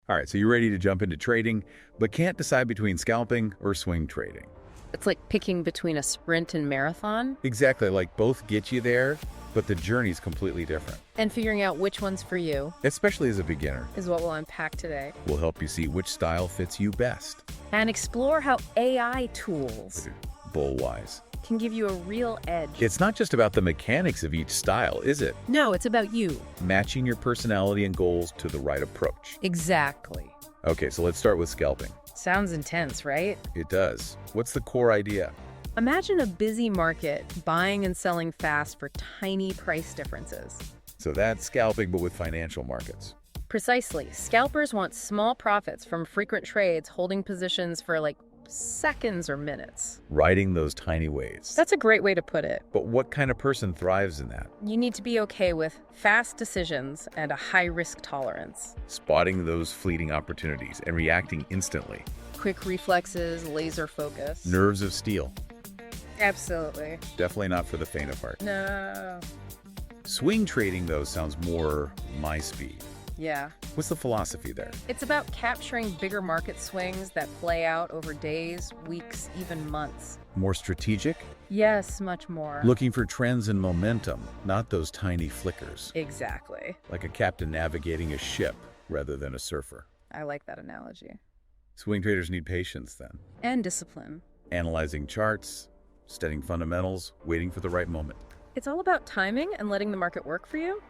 All right, so you're ready to jump into trading, but can't decide between scalping or swing trading. It's like picking between a sprint and marathon. Exactly, like both get you there, but the journey's completely different. And figuring out which one's for you Especially as a beginner. is what we'll unpack today. We'll help you see which style fits you best. And explore how AI tools Bullwise. can give you a real edge. It's not just about the mechanics of each style, is it? No, it's about you. Matching your personality and goals to the right approach. Exactly. Okay, so let's start with scalping. Sounds intense, right? It does. What's the core idea? Imagine a busy market buying and selling fast for tiny price differences. So that's scalping, but with financial markets. Precisely. Scalpers want small profits from frequent trades, holding positions for like seconds or minutes. Riding those tiny waves. That's a great way to put it. But what kind of person thrives in that? You need to be okay with fast decisions and a high risk tolerance. Spotting those fleeting opportunities and reacting instantly. Quick reflexes, laser focus. Nerves of steel. Absolutely. Definitely not for the faint of heart. No. Swing trading, though, sounds more my speed. Yeah. What's the philosophy there? It's about capturing bigger market swings that play out over days, weeks, even months. More strategic? Yes, much more. Looking for trends and momentum, not those tiny flickers. Exactly. Like a captain navigating a ship rather than a surfer. I like that analogy. Swing traders need patience then. And discipline. Analyzing charts, studying fundamentals, waiting for the right moment. It's all about timing and letting the market work for you.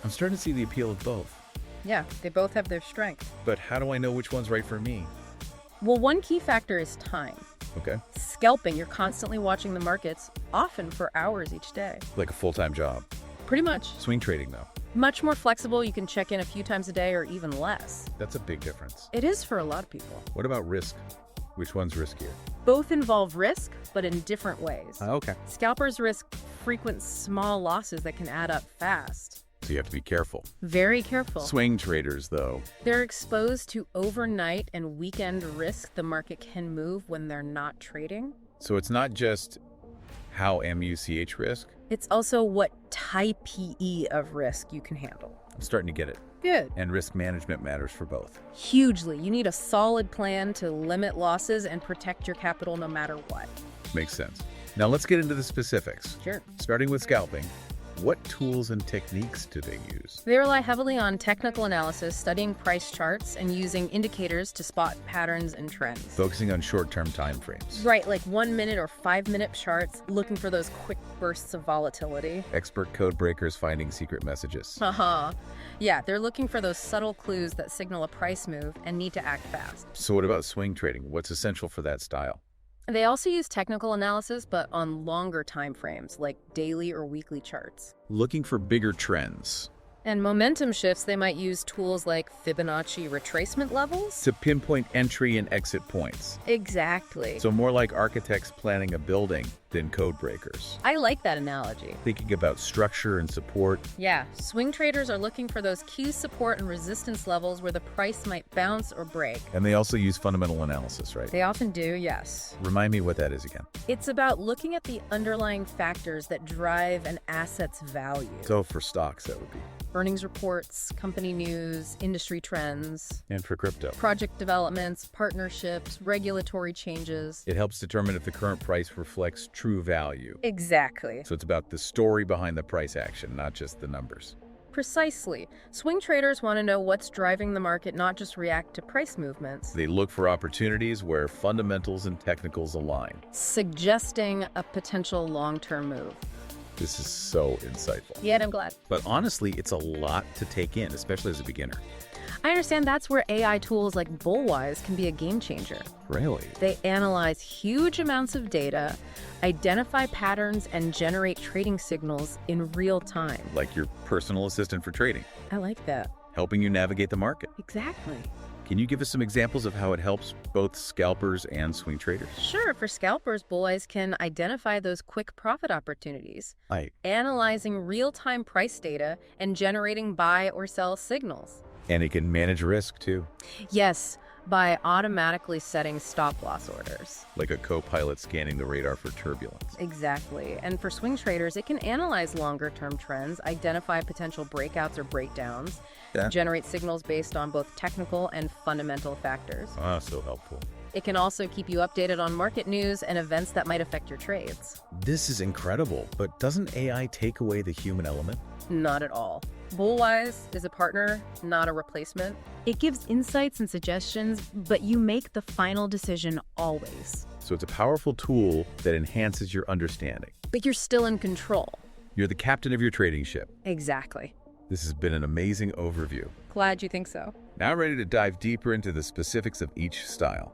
I'm starting to see the appeal of both. Yeah, they both have their strengths. But how do I know which one's right for me? Well, one key factor is time. Okay. Scalping, you're constantly watching the markets, often for hours each day. Like a full-time job. Pretty much. Swing trading, though. Much more flexible, you can check in a few times a day or even less. That's a big difference. It is for a lot of people. What about risk? Which one's riskier? Both involve risk, but in different ways. Okay. Scalpers risk frequent small losses that can add up fast. So you have to be careful. Very careful. Swing traders, though. They're exposed to overnight and weekend risk the market can move when they're not trading. So it's not just how MUCH risk? It's also what type PE of risk you can handle. I'm starting to get it. Good. And risk management matters for both. Hugely. You need a solid plan to limit losses and protect your capital no matter what. Makes sense. Now let's get into the specifics. Sure. Starting with scalping, what tools and techniques do they use? They rely heavily on technical analysis, studying price charts, and using indicators to spot patterns and trends. Focusing on short-term time frames. Right, like 1 minute or 5 minute charts, looking for those quick bursts of volatility. Expert code breakers finding secret messages. Yeah, they're looking for those subtle clues that signal a price move and need to act fast. So what about swing trading? What's essential for that style? They also use technical analysis, but on longer time frames, like daily or weekly charts. Looking for bigger trends. And momentum shifts, they might use tools like Fibonacci retracement levels. To pinpoint entry and exit points. Exactly. So more like architects planning a building than code breakers. I like that analogy. Thinking about structure and support. Yeah, swing traders are looking for those key support and resistance levels where the price might bounce or break. And they also use fundamental analysis, right? They often do, yes. Remind me what that is again. It's about looking at the underlying factors that drive an asset's value. So for stocks, that would be. Earnings reports, company news, industry trends. And for crypto. Project developments, partnerships, regulatory changes. It helps determine if the current price reflects true value. Exactly. So it's about the story behind the price action, not just the numbers. Precisely. Swing traders want to know what's driving the market, not just react to price movements. They look for opportunities where fundamentals and technicals align. Suggesting a potential long-term move. This is so insightful. Yeah, I'm glad. But honestly, it's a lot to take in, especially as a beginner. I understand that's where AI tools like Bullwise can be a game changer. Really? They analyze huge amounts of data, identify patterns, and generate trading signals in real time. Like your personal assistant for trading, I like that. helping you navigate the market. Exactly. Can you give us some examples of how it helps both scalpers and swing traders? Sure, for scalpers, Bullwise can identify those quick profit opportunities, analyzing real-time price data and generating buy or sell signals. And it can manage risk too. Yes, By automatically setting stop-loss orders. Like a co-pilot scanning the radar for turbulence. Exactly. And for swing traders, it can analyze longer-term trends, identify potential breakouts or breakdowns, generate signals based on both technical and fundamental factors. Ah, so helpful. It can also keep you updated on market news and events that might affect your trades. This is incredible, but doesn't AI take away the human element? Not at all. Bullwise is a partner, not a replacement. It gives insights and suggestions, but you make the final decision always. So it's a powerful tool that enhances your understanding. But you're still in control. You're the captain of your trading ship. Exactly. This has been an amazing overview. Glad you think so. Now I'm ready to dive deeper into the specifics of each style.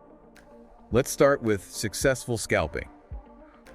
Let's start with successful scalping.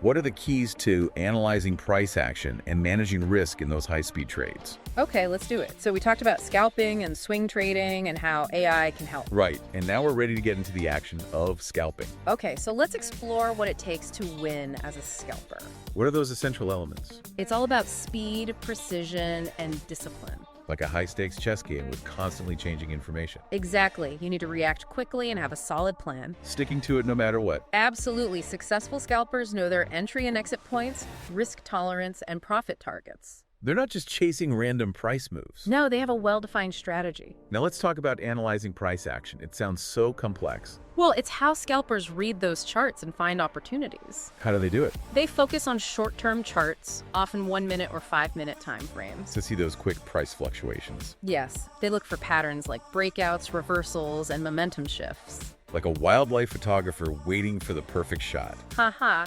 What are the keys to analyzing price action and managing risk in those high-speed trades? Okay, let's do it. So we talked about scalping and swing trading and how AI can help. Right, and now we're ready to get into the action of scalping. Okay, so let's explore what it takes to win as a scalper. What are those essential elements? It's all about speed, precision, and discipline. Like a high-stakes chess game with constantly changing information. Exactly. You need to react quickly and have a solid plan. Sticking to it no matter what. Absolutely. Successful scalpers know their entry and exit points, risk tolerance, and profit targets. They're not just chasing random price moves. No, they have a well-defined strategy. Now let's talk about analyzing price action. It sounds so complex. Well, it's how scalpers read those charts and find opportunities. How do they do it? They focus on short-term charts, often 1-minute or 5-minute time frames. To see those quick price fluctuations. Yes, they look for patterns like breakouts, reversals, and momentum shifts. Like a wildlife photographer waiting for the perfect shot. Haha.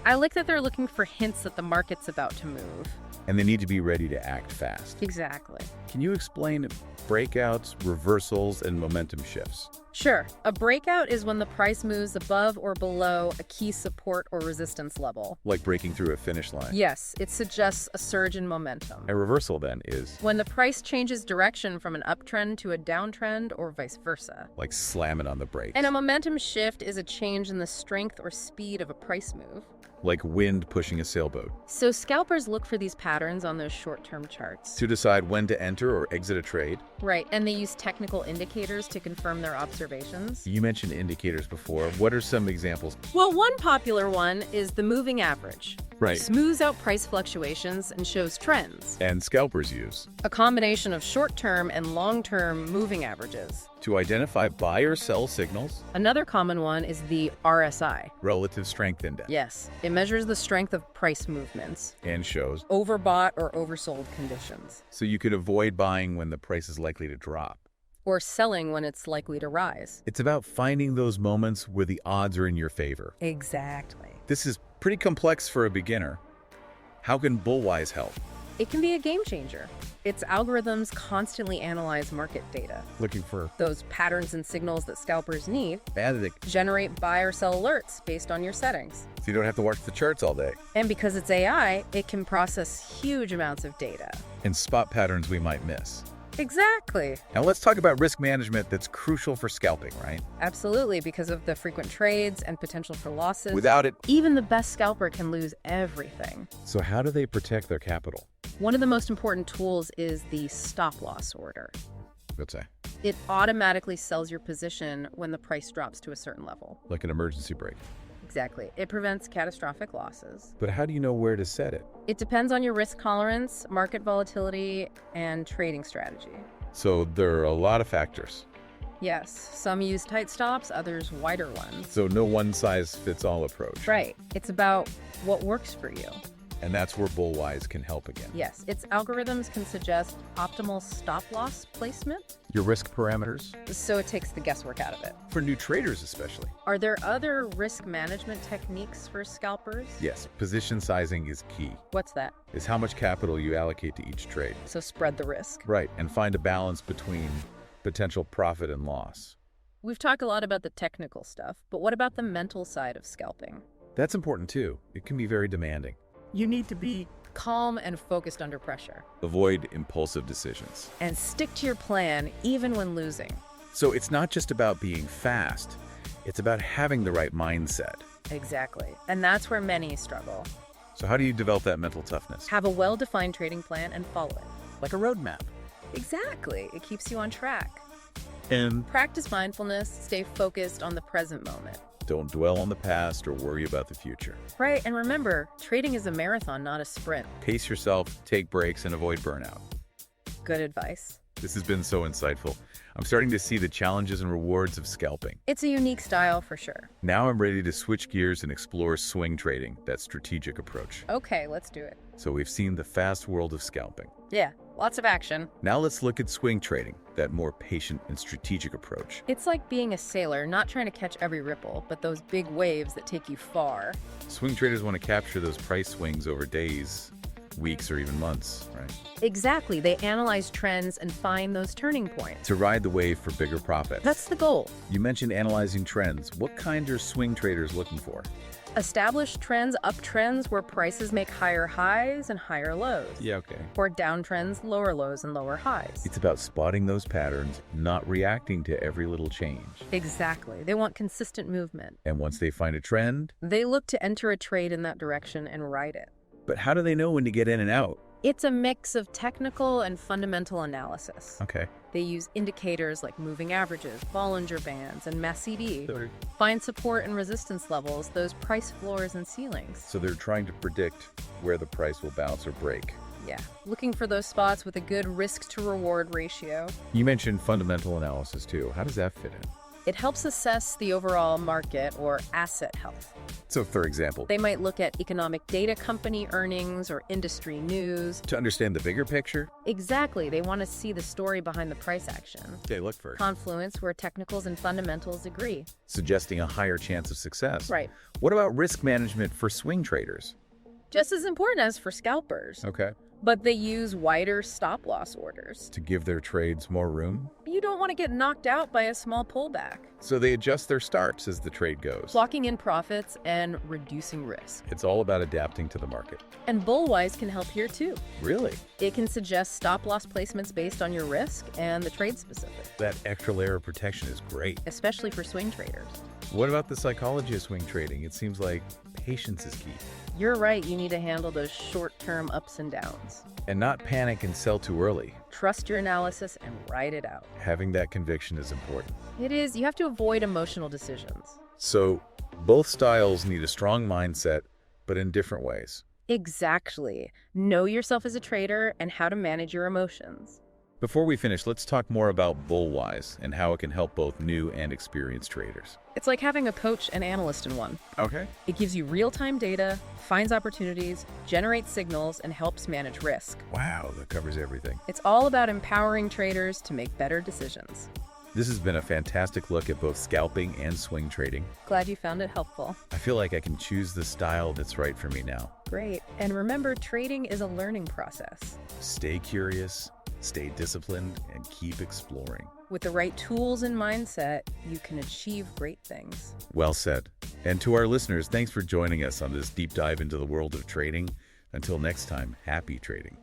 I like that they're looking for hints that the market's about to move. And they need to be ready to act fast. Exactly. Can you explain breakouts, reversals, and momentum shifts? Sure. A breakout is when the price moves above or below a key support or resistance level. Like breaking through a finish line. Yes, it suggests a surge in momentum. A reversal, then, is when the price changes direction from an uptrend to a downtrend or vice versa. like slamming on the brakes. And a momentum shift is a change in the strength or speed of a price move. Like wind pushing a sailboat. So scalpers look for these patterns on those short-term charts. To decide when to enter or exit a trade. Right, and they use technical indicators to confirm their observations. You mentioned indicators before. What are some examples? Well, one popular one is the moving average. Right. Smooths out price fluctuations and shows trends. And scalpers use. A combination of short-term and long-term moving averages. To identify buy or sell signals. Another common one is the RSI. Relative Strength Index. Yes, it measures the strength of price movements. And shows. Overbought or oversold conditions. So you could avoid buying when the price is likely to drop. Or selling when it's likely to rise. It's about finding those moments where the odds are in your favor. Exactly. This is pretty complex for a beginner. How can Bullwise help? It can be a game changer. Its algorithms constantly analyze market data. Looking for Those patterns and signals that scalpers need so generate buy or sell alerts based on your settings. you don't have to watch the charts all day. And because it's AI, it can process huge amounts of data. And spot patterns we might miss. Exactly. Now let's talk about risk management that's crucial for scalping, right? Absolutely, because of the frequent trades and potential for losses. Without it. Even the best scalper can lose everything. So how do they protect their capital? One of the most important tools is the stop-loss order. Let's say. It automatically sells your position when the price drops to a certain level. Like an emergency brake. Exactly. It prevents catastrophic losses. But how do you know where to set it? It depends on your risk tolerance, market volatility, and trading strategy. So there are a lot of factors. Yes, some use tight stops, others wider ones. So no one-size-fits-all approach. Right. It's about what works for you. And that's where Bullwise can help again. Yes, its algorithms can suggest optimal stop-loss placement, Your risk parameters? so it takes the guesswork out of it. For new traders especially. Are there other risk management techniques for scalpers? Yes, position sizing is key. What's that? Is how much capital you allocate to each trade. So spread the risk. Right, and find a balance between potential profit and loss. We've talked a lot about the technical stuff, but what about the mental side of scalping? That's important too. It can be very demanding. You need to be calm and focused under pressure. Avoid impulsive decisions. And stick to your plan even when losing. So it's not just about being fast. It's about having the right mindset. Exactly. And that's where many struggle. So how do you develop that mental toughness? Have a well-defined trading plan and follow it. Like a roadmap. Exactly. It keeps you on track. And practice mindfulness, stay focused on the present moment. don't dwell on the past or worry about the future. Right, and remember, trading is a marathon, not a sprint. Pace yourself, take breaks, and avoid burnout. Good advice. This has been so insightful. I'm starting to see the challenges and rewards of scalping. It's a unique style for sure. Now I'm ready to switch gears and explore swing trading, that strategic approach. Okay, let's do it. So we've seen the fast world of scalping. Yeah, lots of action. Now let's look at swing trading, that more patient and strategic approach. It's like being a sailor, not trying to catch every ripple, but those big waves that take you far. Swing traders want to capture those price swings over days, weeks, or even months, right? Exactly. They analyze trends and find those turning points. To ride the wave for bigger profits. That's the goal. You mentioned analyzing trends. What kind are swing traders looking for? Established trends, uptrends where prices make higher highs and higher lows. Yeah, okay. Or downtrends, lower lows and lower highs. It's about spotting those patterns, not reacting to every little change. Exactly. They want consistent movement. And once they find a trend, they look to enter a trade in that direction and ride it. But how do they know when to get in and out? It's a mix of technical and fundamental analysis. Okay. They use indicators like moving averages, Bollinger Bands, and MACD. Find support and resistance levels, those price floors and ceilings. So they're trying to predict where the price will bounce or break. Yeah, looking for those spots with a good risk-to-reward ratio. You mentioned fundamental analysis too. How does that fit in? It helps assess the overall market or asset health. So, for example, they might look at economic data, company earnings, or industry news. To understand the bigger picture? Exactly. They want to see the story behind the price action. Okay, look for confluence where technicals and fundamentals agree. Suggesting a higher chance of success. Right. What about risk management for swing traders? Just as important as for scalpers. Okay. But they use wider stop-loss orders. To give their trades more room? You don't want to get knocked out by a small pullback. So they adjust their starts as the trade goes. Locking in profits and reducing risk. It's all about adapting to the market. And Bullwise can help here too. Really? It can suggest stop-loss placements based on your risk and the trade specific. That extra layer of protection is great. Especially for swing traders. What about the psychology of swing trading? It seems like patience is key. You're right, you need to handle those short-term ups and downs. And not panic and sell too early. Trust your analysis and ride it out. Having that conviction is important. It is. You have to avoid emotional decisions. So, both styles need a strong mindset, but in different ways. Exactly. Know yourself as a trader and how to manage your emotions. Before we finish, let's talk more about Bullwise and how it can help both new and experienced traders. It's like having a coach and analyst in one. Okay. It gives you real-time data, finds opportunities, generates signals, and helps manage risk. Wow, that covers everything. It's all about empowering traders to make better decisions. This has been a fantastic look at both scalping and swing trading. Glad you found it helpful. I feel like I can choose the style that's right for me now. Great. And remember, trading is a learning process. Stay curious, stay disciplined, and keep exploring. With the right tools and mindset, you can achieve great things. Well said. And to our listeners, thanks for joining us on this deep dive into the world of trading. Until next time, happy trading.